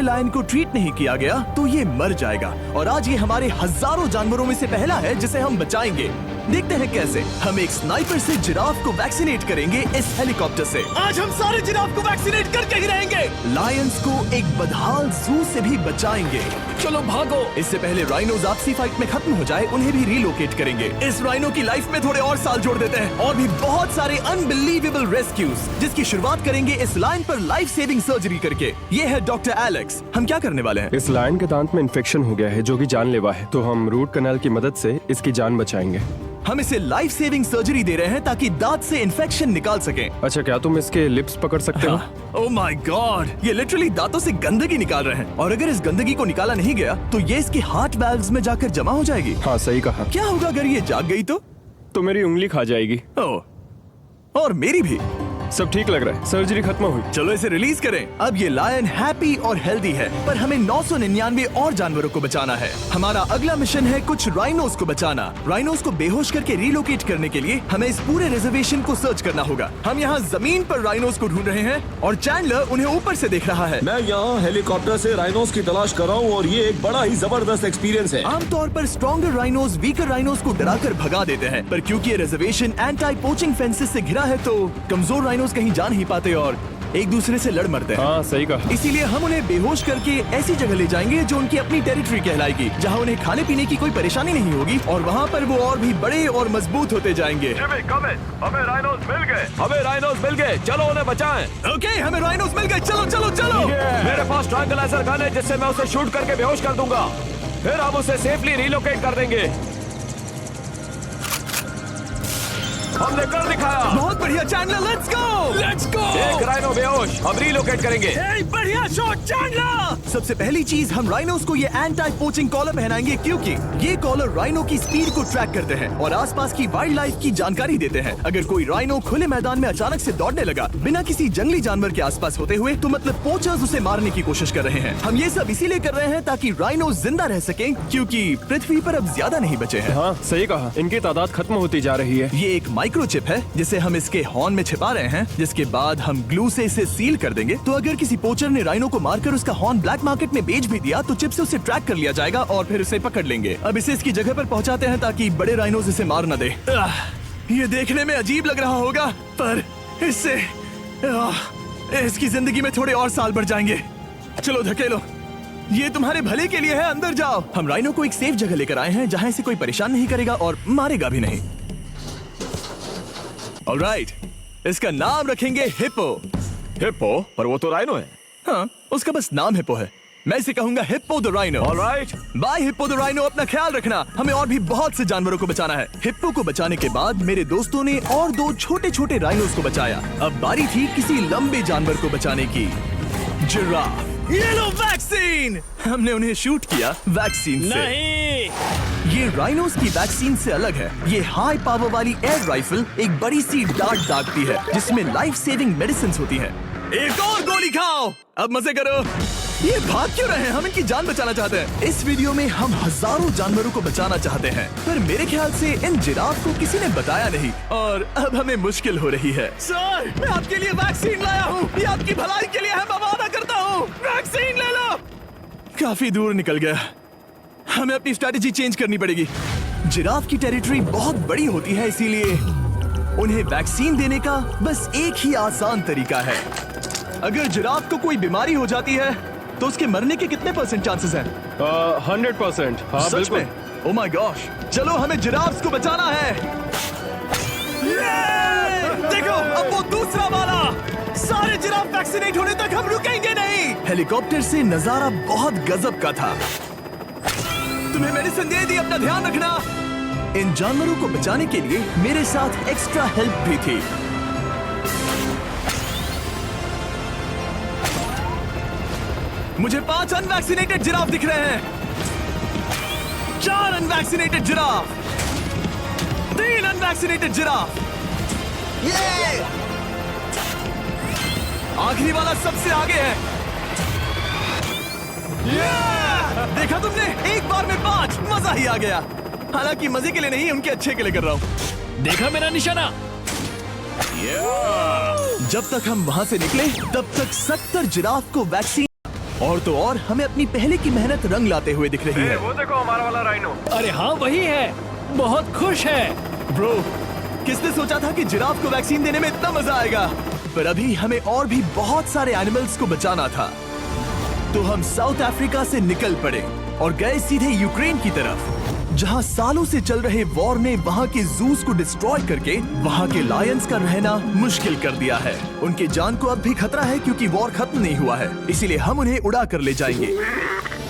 Lion को treat नहीं किया गया तो ये मर जाएगा। और आज ये हमारे हजारों जानवरों में से पहला है जिसे हम बचाएंगे। देखते हैं कैसे। हम एक स्नाइपर से जिराफ को वैक्सीनेट करेंगे इस हेलीकॉप्टर से। आज हम सारे जिराफ को वैक्सीनेट करके ही रहेंगे। लायंस को एक बदहाल जू से भी बचाएंगे। चलो भागो। इससे पहले राइनोज आपसी फाइट में खत्म हो जाए, उन्हें भी रिलोकेट करेंगे। इस राइनो की लाइफ में थोड़े और साल जोड़ देते हैं और भी बहुत सारे अनबिलीवेबल रेस्क्यूज, जिसकी शुरुआत करेंगे इस लायन पर लाइफ सेविंग सर्जरी करके। ये है डॉक्टर एलेक्स। हम क्या करने वाले हैं? इस लायन के दांत में इन्फेक्शन हो गया है जो कि जानलेवा है, तो हम रूट कैनाल की मदद से इसकी जान बचाएंगे। हम इसे लाइफ सेविंग सर्जरी दे रहे हैं ताकि दांत से इन्फेक्शन निकाल सकें। अच्छा, क्या तुम इसके लिप्स पकड़ सकते हो? ओह माय गॉड, ये लिटरली दांतों से गंदगी निकाल रहे हैं। और अगर इस गंदगी को निकाला नहीं गया तो ये इसके हार्ट वाल्व्स में जाकर जमा हो जाएगी। हाँ, सही कहा। क्या होगा अगर ये जाग गई तो मेरी उंगली खा जाएगी। ओह, और मेरी भी। सब ठीक लग रहा है, सर्जरी खत्म हुई। चलो इसे रिलीज करें। अब ये लायन हैप्पी और हेल्दी है, पर हमें 999 और जानवरों को बचाना है। हमारा अगला मिशन है कुछ राइनोस को बचाना। राइनोस को बेहोश करके रिलोकेट करने के लिए हमें इस पूरे रिजर्वेशन को सर्च करना होगा। हम यहाँ जमीन पर राइनोस को ढूंढ रहे हैं और चैंडलर उन्हें ऊपर से देख रहा है। मैं यहाँ हेलीकॉप्टर से राइनोस की तलाश कर रहा हूँ और ये एक बड़ा ही जबरदस्त एक्सपीरियंस है। आमतौर पर स्ट्रॉन्गर राइनोस वीकर राइनोस को डराकर भगा देते हैं, पर क्योंकि ये रिजर्वेशन एंटी पोचिंग फेंसेस से घिरा है तो कमजोर राइनोस कहीं जा नहीं पाते और एक दूसरे से लड़ मरते हैं। हाँ, सही कहा। इसीलिए हम उन्हें बेहोश करके ऐसी जगह ले जाएंगे जो उनकी अपनी टेरिटरी कहलाएगी, जहाँ उन्हें खाने पीने की कोई परेशानी नहीं होगी और वहाँ पर वो और भी बड़े और मजबूत होते जाएंगे। हमें राइनोस मिल गए। हमें राइनोस मिल गए, चलो उन्हें बचाएं। ओके, हमें राइनोस मिल गए। चलो चलो चलो। मेरे पास ट्रैंकुलाइजर गन है जिससे मैं उसे शूट करके बेहोश कर दूंगा, फिर हम उसे सेफली रिलोकेट कर देंगे। हमने कर दिखाया। बहुत बढ़िया चैंडलर, लेट्स गो। एक राइनो बेहोश, हम रिलोकेट करेंगे। बढ़िया शॉट चैंडलर। सबसे पहली चीज, हम राइनोस को ये एंटी पोचिंग कॉलर पहनाएंगे क्योंकि ये कॉलर राइनो की स्पीड को ट्रैक करते हैं और आसपास की वाइल्ड लाइफ की जानकारी देते हैं। अगर कोई राइनो खुले मैदान में अचानक से दौड़ने लगा बिना किसी जंगली जानवर के आसपास होते हुए, तो मतलब पोचर्स उसे मारने की कोशिश कर रहे हैं। हम ये सब इसीलिए कर रहे हैं ताकि राइनो जिंदा रह सकें, क्योंकि पृथ्वी पर अब ज्यादा नहीं बचे हैं। हाँ, सही कहा। इनकी तादाद खत्म होती जा रही है। ये एक माइक्रोचिप है जिसे हम इसके हॉर्न में छिपा रहे हैं, जिसके बाद हम ग्लू से इसे सील कर देंगे। तो अगर किसी पोचर ने राइनो को मारकर उसका हॉर्न ब्लैक मार्केट में बेच भी दिया तो चिप से उसे ट्रैक कर लिया जाएगा और फिर उसे पकड़ लेंगे। अब इसे इसकी जगह पर पहुंचाते हैं ताकि बड़े राइनोस इसे मार न दे। ये देखने में अजीब लग रहा होगा, पर इससे इसकी जिंदगी में थोड़े और साल बढ़ जाएंगे। चलो धकेलो, ये तुम्हारे भले के लिए है। अंदर जाओ। हम राइनो को एक सेफ जगह लेकर आए हैं जहाँ इसे कोई परेशान नहीं करेगा और मारेगा भी नहीं। ऑलराइट, इसका नाम रखेंगे हिप्पो। हिप्पो? पर वो तो राइनो है। हाँ, उसका बस नाम हिप्पो है। मैं इसे कहूंगा hippo the rhino. Alright, bye hippo the rhino. अपना ख्याल रखना, हमें और भी बहुत से जानवरों को बचाना है। हिप्पो को बचाने के बाद मेरे दोस्तों ने और 2 छोटे छोटे राइनोस को बचाया। अब बारी थी किसी लंबे जानवर को बचाने की, जिराफ। ये लो वैक्सीन। हमने उन्हें शूट किया वैक्सीन से। नहीं, ये राइनोस की वैक्सीन से अलग है। ये हाई पावर वाली एयर राइफल एक बड़ी सी डार्ट दागती है जिसमें लाइफ सेविंग मेडिसिन होती है। एक और गोली खाओ, अब मजे करो। ये भाग क्यों रहे हैं? हम इनकी जान बचाना चाहते हैं। इस वीडियो में हम हजारों जानवरों को बचाना चाहते हैं, पर मेरे ख्याल से इन जिराफ को किसी ने बताया नहीं और अब हमें मुश्किल हो रही है। सर, मैं आपके लिए वैक्सीन लाया हूँ। ये आपकी भलाई के लिए है, मैं वादा करता हूँ। वैक्सीन ले लो। काफी दूर निकल गया, हमें अपनी स्ट्रैटेजी चेंज करनी पड़ेगी। जिराफ की टेरिटरी बहुत बड़ी होती है, इसीलिए उन्हें वैक्सीन देने का बस एक ही आसान तरीका है। अगर जिराफ को कोई बीमारी हो जाती है तो उसके मरने के कितने % चांसेस हैं? 100%। हाँ, सच बिल्कुल। में? ओह माय गॉश, चलो हमें जिराफ्स को बचाना है। देखो, अब वो दूसरा वाला। सारे जिराफ वैक्सीनेट होने तक हम रुकेंगे नहीं। हेलीकॉप्टर से नजारा बहुत गजब का था। तुम्हें मेडिसिन दे दी, अपना ध्यान रखना। इन जानवरों को बचाने के लिए मेरे साथ एक्स्ट्रा हेल्प भी थी। मुझे 5 अनवैक्सीनेटेड जिराफ दिख रहे हैं। 4 अनवैक्सीनेटेड जिराफ, 3 अनवैक्सीनेटेड जिराफ। आखिरी वाला सबसे आगे है। देखा तुमने, एक बार में 5। मजा ही आ गया। हालांकि मजे के लिए नहीं, उनके अच्छे के लिए कर रहा हूँ। देखा मेरा निशाना? जब तक हम वहां से निकले तब तक 70 जिराफ को वैक्सीन और तो और हमें अपनी पहले की मेहनत रंग लाते हुए दिख रही है। वो देखो हमारा वाला राइनो। अरे हाँ वही है, बहुत खुश है। ब्रो, किसने सोचा था कि जिराफ को वैक्सीन देने में इतना मजा आएगा? पर अभी हमें और भी बहुत सारे एनिमल्स को बचाना था, तो हम साउथ अफ्रीका से निकल पड़े और गए सीधे यूक्रेन की तरफ, जहां सालों से चल रहे वॉर ने वहां के जूस को डिस्ट्रॉय करके वहां के लायंस का रहना मुश्किल कर दिया है। उनके जान को अब भी खतरा है क्योंकि वॉर खत्म नहीं हुआ है, इसीलिए हम उन्हें उड़ा कर ले जाएंगे,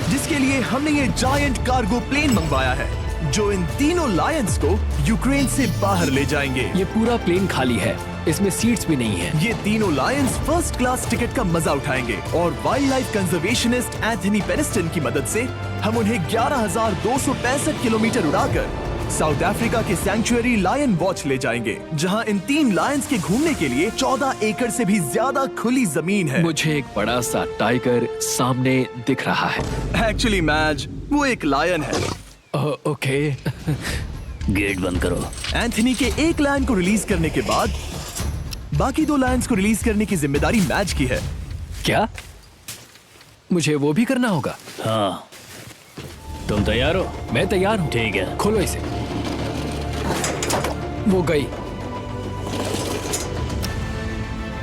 जिसके लिए हमने ये जायंट कार्गो प्लेन मंगवाया है जो इन तीनों लायंस को यूक्रेन से बाहर ले जाएंगे। ये पूरा प्लेन खाली है, इसमें सीट्स भी नहीं है। ये तीनों लायंस फर्स्ट क्लास टिकट का मजा उठाएंगे और वाइल्ड लाइफ कंजर्वेशनिस्ट एंथनी पेनिस्टन की मदद से हम उन्हें 11,265 किलोमीटर उड़ाकर साउथ अफ्रीका के सैंक्चुअरी लायन वॉच ले जाएंगे, जहां इन 3 लायंस के घूमने के लिए 14 एकड़ से भी ज्यादा खुली जमीन है। मुझे एक बड़ा सा टाइगर सामने दिख रहा है। एक्चुअली मैच, वो एक लायन है। ओके। गेट बंद करो। एंथनी के एक लायन को रिलीज करने के बाद बाकी 2 लायंस को रिलीज करने की जिम्मेदारी मैच की है। क्या मुझे वो भी करना होगा? हाँ, तुम तैयार हो? मैं तैयार हूँ। ठीक है। खोलो इसे। वो गई।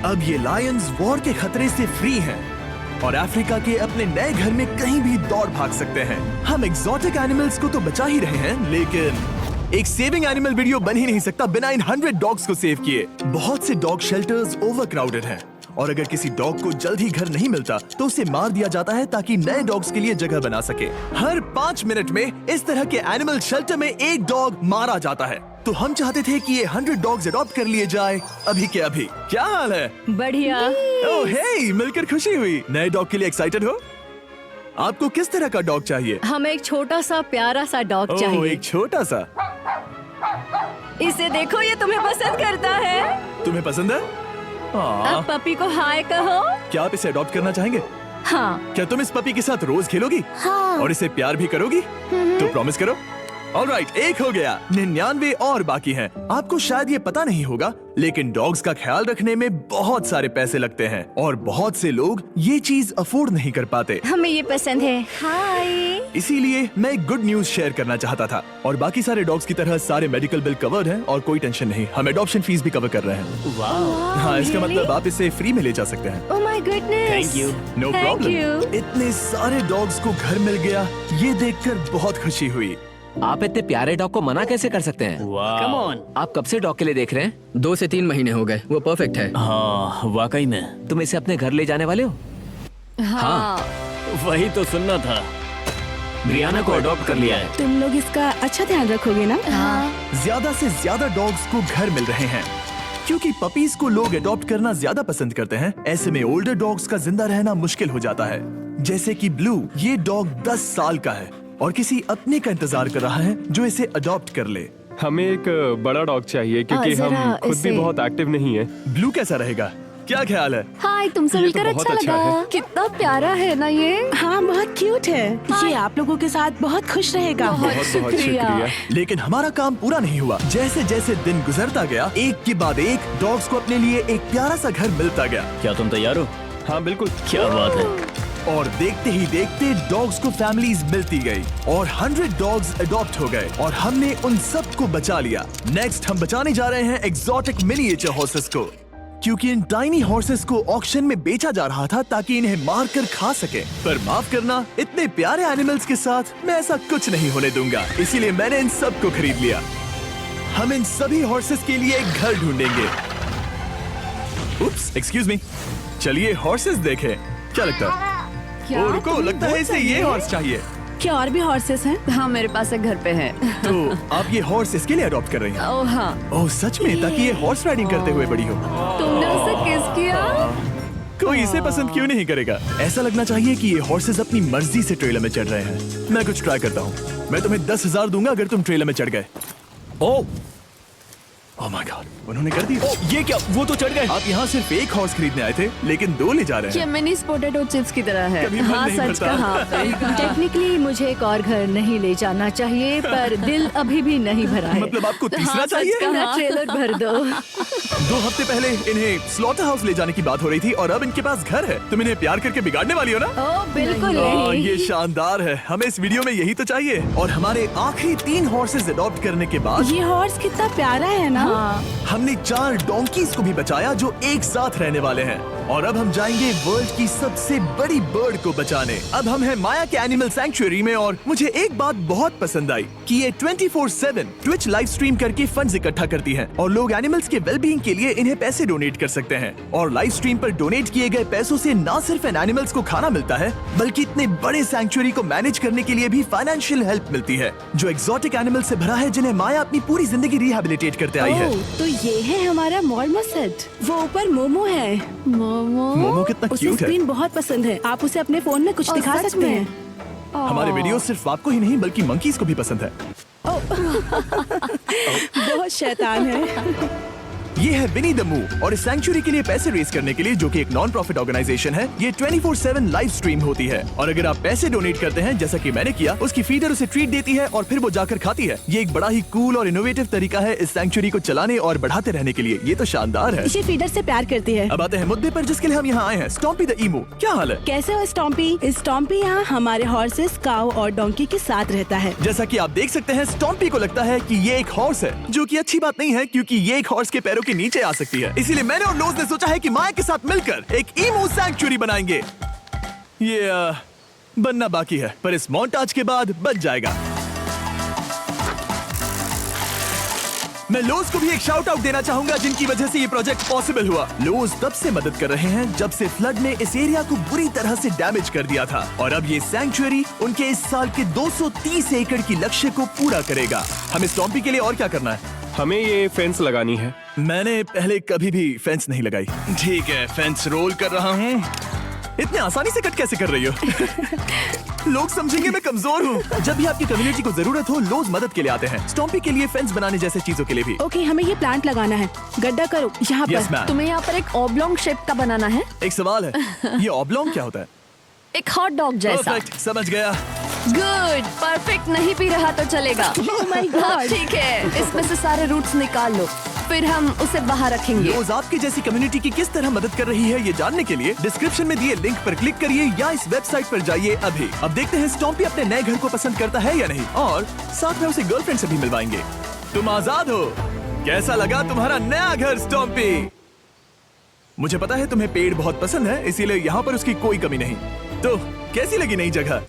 अब ये लायंस वॉर के खतरे से फ्री हैं और अफ्रीका के अपने नए घर में कहीं भी दौड़ भाग सकते हैं। हम एग्जॉटिक एनिमल्स को तो बचा ही रहे हैं, लेकिन एक सेविंग एनिमल वीडियो बन ही नहीं सकता बिना इन 100 डॉग्स को सेव किए। बहुत से डॉग शेल्टर्स ओवरक्राउडेड हैं और अगर किसी डॉग को जल्द ही घर नहीं मिलता तो उसे मार दिया जाता है ताकि नए डॉग्स के लिए जगह बना सके। हर 5 मिनट में इस तरह के एनिमल शेल्टर में एक डॉग मारा जाता है, तो हम चाहते थे कि ये 100 डॉग्स अडॉप्ट कर लिए जाए अभी के अभी। क्या हाल है? बढ़िया। ओह हे, मिलकर खुशी हुई। नए डॉग के लिए एक्साइटेड हो? आपको किस तरह का डॉग चाहिए? हमें एक छोटा सा प्यारा सा डॉग ओह, चाहिए। एक छोटा सा। इसे देखो, ये तुम्हें पसंद करता है। तुम्हें पसंद है? अब पपी को हाय कहो। क्या आप इसे अडॉप्ट करना चाहेंगे? हाँ। क्या तुम इस पपी के साथ रोज खेलोगी? हाँ। और इसे प्यार भी करोगी? तो प्रॉमिस करो। ऑलराइट, एक हो गया, 99 और बाकी हैं। आपको शायद ये पता नहीं होगा, लेकिन डॉग्स का ख्याल रखने में बहुत सारे पैसे लगते हैं और बहुत से लोग ये चीज अफोर्ड नहीं कर पाते। हमें ये पसंद है। हाय। इसीलिए मैं एक गुड न्यूज शेयर करना चाहता था। और बाकी सारे डॉग्स की तरह सारे मेडिकल बिल कवर्ड हैं और कोई टेंशन नहीं। हम एडॉप्शन फीस भी कवर कर रहे हैं। हाँ, इसका मतलब आप इसे फ्री में ले जा सकते हैं। Oh my goodness. Thank you. No Thank problem. you. इतने सारे डॉग्स को घर मिल गया, ये देखकर बहुत खुशी हुई। आप इतने प्यारे डॉग को मना कैसे कर सकते हैं? Come on. आप कब से डॉग के लिए देख रहे हैं? 2 से 3 महीने हो गए, वो परफेक्ट है। हाँ, वाकई में। तुम इसे अपने घर ले जाने वाले हो? हाँ। वही तो सुनना था। ब्रियाना को अडॉप्ट कर लिया है। तुम लोग इसका अच्छा ध्यान रखोगे ना? हाँ। ज्यादा से ज्यादा डॉग्स को घर मिल रहे हैं क्योंकि पपीज को लोग अडॉप्ट करना ज्यादा पसंद करते हैं। ऐसे में ओल्डर डॉग्स का जिंदा रहना मुश्किल हो जाता है। जैसे कि ब्लू, ये डॉग 10 साल का है और किसी अपने का इंतजार कर रहा है जो इसे अडॉप्ट कर ले। हमें एक बड़ा डॉग चाहिए क्योंकि जरा हम खुद भी इसे- बहुत एक्टिव नहीं है। ब्लू कैसा रहेगा? क्या ख्याल है? हाय, तुमसे ये तो मिलकर बहुत अच्छा अच्छा लगा। है। कितना प्यारा है ना ये। हाँ, बहुत क्यूट है। ये आप लोगों के साथ बहुत खुश रहेगा। बहुत बहुत शुक्रिया। लेकिन हमारा काम पूरा नहीं हुआ। जैसे जैसे दिन गुजरता गया, एक के बाद एक डॉग्स को अपने लिए एक प्यारा सा घर मिलता गया। क्या तुम तैयार हो? हाँ बिल्कुल। क्या बात है। और देखते ही देखते डॉग्स को फैमिलीज मिलती गई और 100 डॉग्स अडॉप्ट हो गए और हमने उन सब को बचा लिया। नेक्स्ट हम बचाने जा रहे हैं एग्जॉटिक मिनिएचर हॉर्सेस को, क्योंकि इन टाइनी हॉर्सेस को ऑक्शन में बेचा जा रहा था ताकि इन्हें मार कर खा सके। पर माफ करना, इतने प्यारे एनिमल्स के साथ मैं ऐसा कुछ नहीं होने दूंगा, इसीलिए मैंने इन सब को खरीद लिया। हम इन सभी हॉर्सेस के लिए एक घर ढूंढेंगे। उप्स, एक्सक्यूज मी। चलिए हॉर्सेस देखें। क्या लगता है? क्या? ओ, रुको, लगता है इसे ये हॉर्स चाहिए। क्या और भी हॉर्सेस हैं? हाँ, मेरे पास एक घर पे है। तो आप ये हॉर्स इसके लिए अडॉप्ट कर रही हैं? ओह हाँ। ओह सच में? ताकि ये हॉर्स राइडिंग करते हुए बड़ी हो। तुमने उसे किस किया? कोई इसे पसंद क्यों नहीं करेगा? ऐसा लगना चाहिए कि ये हॉर्सेस अपनी मर्जी से ट्रेलर में चढ़ रहे हैं। मैं कुछ ट्राई करता हूँ। मैं तुम्हें 10,000 दूंगा अगर तुम ट्रेलर में चढ़ गए। ओ, ओह माय गॉड, उन्होंने कर दिया। ये क्या, वो तो चढ़ गए। आप यहाँ सिर्फ एक हॉर्स खरीदने आए थे, लेकिन 2 ले जा रहे ये हैं। मिनी पोटैटो चिप्स की तरह है। कभी मन हाँ नहीं सच भरता। कहा। टेक्निकली मुझे एक और घर नहीं ले जाना चाहिए, पर दिल अभी भी नहीं भरा है। मतलब आपको तीसरा हाँ, सच चाहिए? कहा। मेरा ट्रेलर भर दो। 2 हफ्ते पहले इन्हें स्लॉटर हाउस ले जाने की बात हो रही थी और अब इनके पास घर है। तुम इन्हें प्यार करके बिगाड़ने वाली हो ना? ओह बिल्कुल हाँ, नहीं। ये शानदार है। हमें इस वीडियो में यही तो चाहिए। और हमारे आखिरी 3 हॉर्सेस अडॉप्ट करने के बाद ये हॉर्स कितना प्यारा है ना। हमने 4 डोंकीज को भी बचाया जो एक साथ रहने वाले हैं। और अब हम जाएंगे वर्ल्ड की सबसे बड़ी बर्ड को बचाने। अब हम हैं माया के एनिमल सैंक्चुअरी में और मुझे एक बात बहुत पसंद आई कि ये 24/7 ट्विच लाइव स्ट्रीम करके फंड्स इकट्ठा करती हैं और लोग एनिमल्स के वेलबींग के लिए इन्हें पैसे डोनेट कर सकते हैं। और लाइव स्ट्रीम पर डोनेट किए गए पैसों से न सिर्फ इन एनिमल्स को खाना मिलता है, बल्कि इतने बड़े सैंक्चुअरी को मैनेज करने के लिए भी फाइनेंशियल हेल्प मिलती है, जो एक्सोटिक एनिमल से भरा है जिन्हें माया अपनी पूरी जिंदगी रिहैबिलिटेट करते आई है। ओह, तो ये है हमारा मॉल सेट। वो ऊपर मोमो है। मोमो कितना उसे क्यूट है। स्क्रीन बहुत पसंद है। आप उसे अपने फोन में कुछ और दिखा सच सकते में? हैं। हमारे वीडियो सिर्फ आपको ही नहीं बल्कि मंकीज को भी पसंद है। बहुत शैतान है। ये है विनी द मूव और इस सैंक्चुअरी के लिए पैसे रेज करने के लिए, जो कि एक नॉन प्रॉफिट ऑर्गेनाइजेशन है, ये 24/7 लाइव स्ट्रीम होती है। और अगर आप पैसे डोनेट करते हैं, जैसा कि मैंने किया, उसकी फीडर उसे ट्रीट देती है और फिर वो जाकर खाती है। ये एक बड़ा ही कूल और इनोवेटिव तरीका है इस सैंक्चुअरी को चलाने और बढ़ाते रहने के लिए। ये तो शानदार है। ये फीडर से प्यार करती है। अब आते हैं मुद्दे पर जिसके लिए हम यहाँ आए हैं, स्टॉम्पी द ईमू। क्या हाल है? कैसे हो स्टॉम्पी? स्टॉम्पी यहाँ हमारे हॉर्सेस, काऊ और डोंकी के साथ रहता है। जैसा कि आप देख सकते हैं, स्टॉम्पी को लगता है कि ये एक हॉर्स है, जो कि अच्छी बात नहीं है क्योंकि ये एक हॉर्स के पैरों के नीचे आ सकती है। इसीलिए मैंने और लोज ने सोचा है कि माया के साथ मिलकर एक ईमू सैंक्चुअरी बनाएंगे। ये बनना बाकी है, पर इस मोंटाज के बाद बन जाएगा। मैं लोज को भी एक शाउट आउट देना चाहूंगा, जिनकी वजह से ये प्रोजेक्ट पॉसिबल हुआ। लोज तब से मदद कर रहे हैं जब से फ्लड ने इस एरिया को बुरी तरह से डैमेज कर दिया था, और अब ये सैंक्चुअरी उनके इस साल के 230 एकड़ की लक्ष्य को पूरा करेगा। हमें स्टॉम्पी के लिए और क्या करना है? हमें ये फेंस लगानी है। मैंने पहले कभी भी फेंस नहीं लगाई। ठीक है, फेंस रोल कर रहा हूँ। इतने आसानी से कट कैसे कर रही हो? लोग समझेंगे मैं कमजोर हूँ। जब भी आपकी कम्युनिटी को जरूरत हो, लोग मदद के लिए आते हैं। स्टॉम्पी के लिए फेंस बनाने जैसे चीजों के लिए भी। ओके, हमें ये प्लांट लगाना है। गड्ढा करो यहाँ यस पर। मैम। तुम्हें यहाँ पर एक ऑब्लोंग शेप का बनाना है, एक सवाल है, ये ऑब्लोंग क्या होता है? एक हॉट डॉग जैसा। परफेक्ट, समझ गया। गुड, परफेक्ट नहीं पी रहा तो चलेगा। Oh my God. हाँ, ठीक है, इसमें से सारे रूट्स निकाल लो, फिर हम उसे बाहर रखेंगे। लोज आपकी जैसी कम्युनिटी की किस तरह मदद कर रही है, ये जानने के लिए डिस्क्रिप्शन में दिए लिंक पर क्लिक करिए या इस वेबसाइट पर जाइए अभी। अब देखते हैं स्टॉम्पी अपने नए घर को पसंद करता है या नहीं, और साथ में उसे गर्लफ्रेंड से भी मिलवाएंगे। तुम आजाद हो। कैसा लगा तुम्हारा नया घर स्टॉम्पी? मुझे पता है तुम्हें पेड़ बहुत पसंद है, इसीलिए यहाँ पर उसकी कोई कमी नहीं। तो कैसी लगी नई जगह?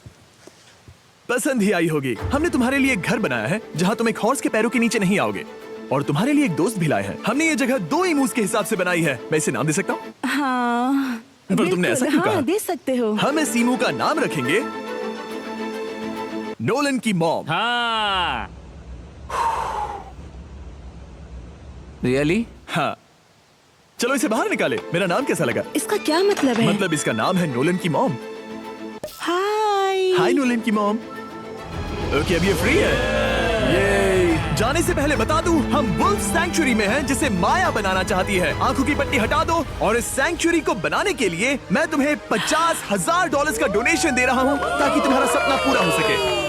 पसंद ही आई होगी। हमने तुम्हारे लिए एक घर बनाया है जहाँ तुम एक हॉर्स के पैरों के नीचे नहीं आओगे, और तुम्हारे लिए एक दोस्त भी लाए हैं। हमने ये जगह 2 ईमूस के हिसाब से बनाई है। मैं इसे नाम दे सकता हूँ? हाँ, पर तुमने ऐसा क्यों हाँ, कहा? दे सकते हो। हम इस ईमू का नाम रखेंगे नोलन की मॉम। हाँ। रियली? हाँ, चलो इसे बाहर निकाले। मेरा नाम कैसा लगा? इसका क्या मतलब है? मतलब इसका नाम है नोलन की मॉम। हाय। हाय नोलन की मॉम। ओके, अब ये फ्री है। ये जाने से पहले बता दूं, हम वुल्फ सैंक्चुअरी में हैं, जिसे माया बनाना चाहती है। आंखों की पट्टी हटा दो, और इस सैंक्चुअरी को बनाने के लिए मैं तुम्हें $50,000 का डोनेशन दे रहा हूं, ताकि तुम्हारा सपना पूरा हो सके।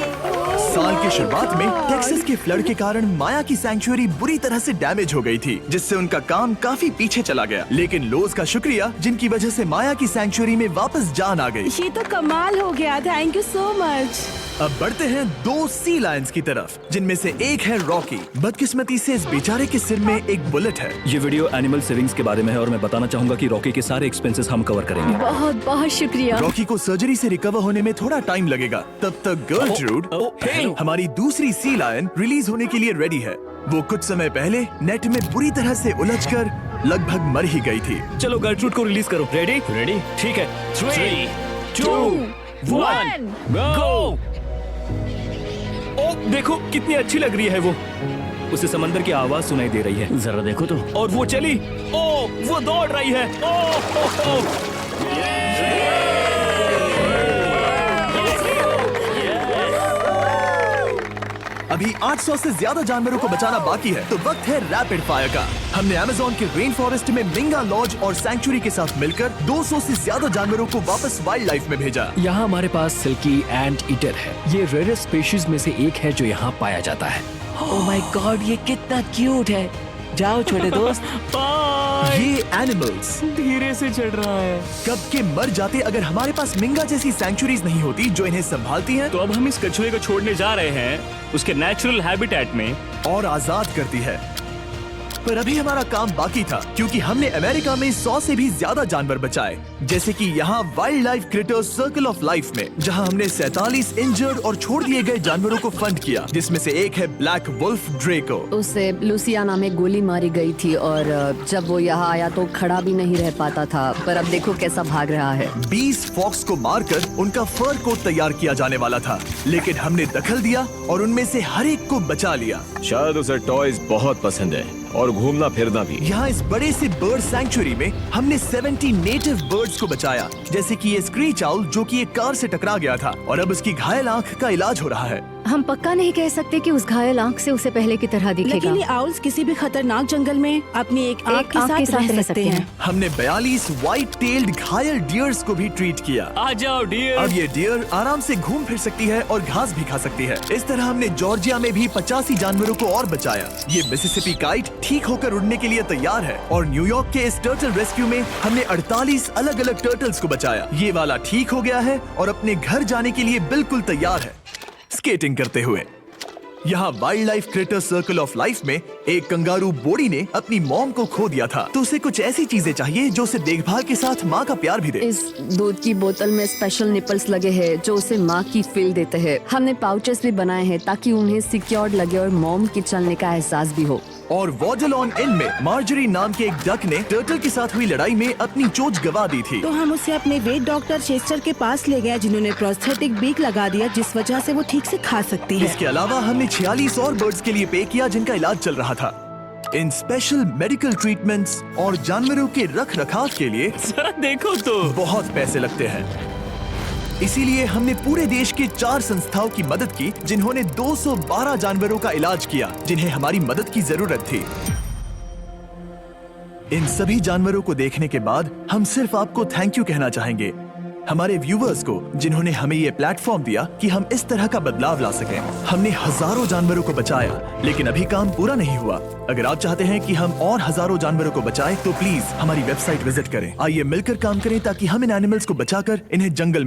साल की शुरुआत में टेक्सास के फ्लड के कारण माया की सैंक्चुअरी बुरी तरह से डैमेज हो गई थी, जिससे उनका काम काफी पीछे चला गया। लेकिन लोज का शुक्रिया, जिनकी वजह से माया की सैंक्चुअरी में वापस जान आ गई। ये तो कमाल हो गया। Thank you so much. अब बढ़ते हैं 2 सी लायंस की तरफ, जिनमें से एक है रॉकी। बदकिस्मती से इस बेचारे के सिर में एक बुलेट है। ये वीडियो एनिमल सेविंग्स के बारे में है, और मैं बताना चाहूंगा कि रॉकी के सारे एक्सपेंसेस हम कवर करेंगे। बहुत बहुत शुक्रिया। रॉकी को सर्जरी से रिकवर होने में थोड़ा टाइम लगेगा। तब तक गर्लट्रूड, हमारी दूसरी सी लायन, रिलीज होने के लिए रेडी है। वो कुछ समय पहले नेट में बुरी तरह से उलझकर लगभग मर ही गई थी। चलो गर्लट्रूड को रिलीज करो। रेडी? रेडी? ठीक है। 3, 2, 1, गो! ओ, देखो कितनी अच्छी लग रही है वो। उसे समंदर की आवाज सुनाई दे रही है। जरा देखो तो। और वो चली। ओ, वो दौड़ रही है। ओ, अब अभी 800 से ज्यादा जानवरों को बचाना बाकी है, तो वक्त है रैपिड फायर का। हमने अमेज़न के रेन फॉरेस्ट में मिंगा लॉज और सैंक्चुरी के साथ मिलकर 200 से ज्यादा जानवरों को वापस वाइल्ड लाइफ में भेजा। यहाँ हमारे पास सिल्की एंट ईटर है। ये रेयरेस्ट स्पीशीज में से एक है जो यहाँ पाया जाता है। ओह माय गॉड, ये कितना क्यूट है। जाओ छोटे दोस्त। ये एनिमल्स धीरे से चढ़ रहा है। कब के मर जाते अगर हमारे पास मिंगा जैसी सैंक्चुरीज नहीं होती जो इन्हें संभालती हैं तो अब हम इस कछुए को छोड़ने जा रहे हैं उसके नेचुरल हैबिटेट में और आजाद करती है। पर अभी हमारा काम बाकी था, क्योंकि हमने अमेरिका में 100 से भी ज्यादा जानवर बचाए, जैसे कि यहाँ wild life creators circle of life में, जहाँ हमने 47 इंजर्ड और छोड़ दिए गए जानवरों को फंड किया, जिसमें से एक है ब्लैक वुल्फ ड्रेको। उसे लुसियाना में गोली मारी गई थी और जब वो यहाँ आया तो खड़ा भी नहीं रह पाता था, पर अब देखो कैसा भाग रहा है। 20 फॉक्स को मारकर उनका फर कोट तैयार किया जाने वाला था, लेकिन हमने दखल दिया और उनमें से हर एक को बचा लिया। शायद उसे टॉयज बहुत पसंद है और घूमना फिरना भी। यहाँ इस बड़े से बर्ड सैंक्चुरी में हमने 70 नेटिव बर्ड्स को बचाया, जैसे कि ये स्क्रीच आउल जो कि एक कार से टकरा गया था और अब उसकी घायल आंख का इलाज हो रहा है। हम पक्का नहीं कह सकते कि उस घायल आंख से उसे पहले की तरह दिखेगा। लेकिन ये आउल्स किसी भी खतरनाक जंगल में अपनी एक आंख के साथ रह सकते हैं। हमने 42 व्हाइट टेल्ड घायल डियर्स को भी ट्रीट किया। आ जाओ डियर। अब ये डियर आराम से घूम फिर सकती है और घास भी खा सकती है। इस तरह हमने जॉर्जिया में भी 85 जानवरों को और बचाया। ये मिसिसिपी काइट ठीक होकर उड़ने के लिए तैयार है और न्यूयॉर्क के इस टर्टल रेस्क्यू में हमने 48 अलग अलग टर्टल्स को बचाया। ये वाला ठीक हो गया है और अपने घर जाने के लिए बिल्कुल तैयार है स्केटिंग करते हुए। यहाँ wild life creator circle of life में एक कंगारू बोडी ने अपनी मॉम को खो दिया था, तो उसे कुछ ऐसी चीजें चाहिए जो उसे देखभाल के साथ माँ का प्यार भी दे। इस दूध की बोतल में स्पेशल निपल्स लगे हैं जो उसे माँ की फील देते हैं। हमने पाउचेस भी बनाए हैं ताकि उन्हें सिक्योर्ड लगे और मॉम के चलने का एहसास भी हो। और वॉडलॉन इन में मार्जरी नाम के एक डक ने टर्टल के साथ हुई लड़ाई में अपनी चोंच गवा दी थी, तो हम उसे अपने वेट डॉक्टर चेस्टर के पास ले गए, जिन्होंने प्रोस्थेटिक बीक लगा दिया जिस वजह से वो ठीक से खा सकती है। इसके अलावा हमने 46 और बर्ड्स के लिए पे किया जिनका इलाज चल रहा था। इन स्पेशल मेडिकल ट्रीटमेंट्स और जानवरों के रख रखाव के लिए जरा देखो तो बहुत पैसे लगते हैं। इसीलिए हमने पूरे देश के 4 संस्थाओं की मदद की जिन्होंने 212 जानवरों का इलाज किया जिन्हें हमारी मदद की जरूरत थी। इन सभी जानवरों को देखने के बाद हम सिर्फ आपको थैंक यू कहना चाहेंगे, हमारे व्यूवर्स को जिन्होंने हमें ये प्लेटफॉर्म दिया कि हम इस तरह का बदलाव ला सकें। हमने हजारों जानवरों को बचाया, लेकिन अभी काम पूरा नहीं हुआ। अगर आप चाहते हैं कि हम और हजारों जानवरों को बचाएं, तो प्लीज हमारी वेबसाइट विजिट करें। आइए मिलकर काम करें ताकि हम इन एनिमल्स को बचाकर इन्हें जंगल